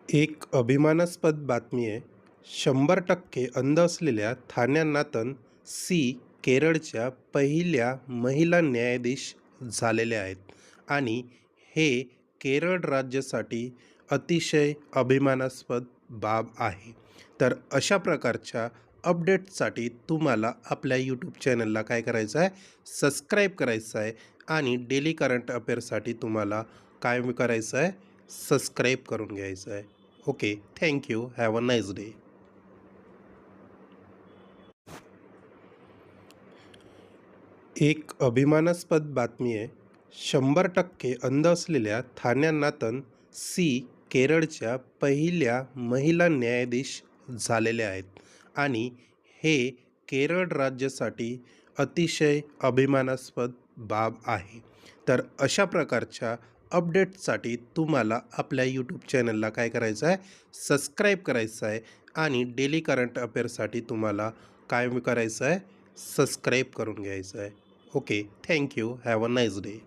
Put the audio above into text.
एक अभिमानास्पद बातमी आहे. 100% अंध असलेल्या थान्या नाथन सी केरळच्या पहिल्या महिला न्यायाधीश झालेल्या आहेत आणि हे केरळ राज्यासाठी अतिशय अभिमानास्पद बाब आहे. तर अशा प्रकारच्या अपडेट्ससाठी तुम्हाला आपल्या यूट्यूब चॅनलला काय करायचं आहे, सबस्क्राईब करायचं आहे आणि डेली करंट अफेअरसाठी तुम्हाला काय करायचं आहे, सबस्क्राईब करून घ्यायचं आहे. Okay, thank you. Have a nice day. एक अभिमानास्पद बातमी आहे. 100% अंध असलेल्या थान्या नाथन सी केरळच्या पहिल्या महिला न्यायाधीश झालेल्या आहेत आणि हे केरळ राज्यासाठी अतिशय अभिमानास्पद बाब आहे. तर अशा प्रकारच्या अपडेट्ससाठी तुम्हाला आपल्या यूट्यूब चॅनलला काय करायचं आहे, सबस्क्राईब करायचं आहे आणि डेली करंट अफेअरसाठी तुम्हाला काय करायचं आहे, सबस्क्राईब करून घ्यायचं आहे. Okay, thank you. Have a nice day.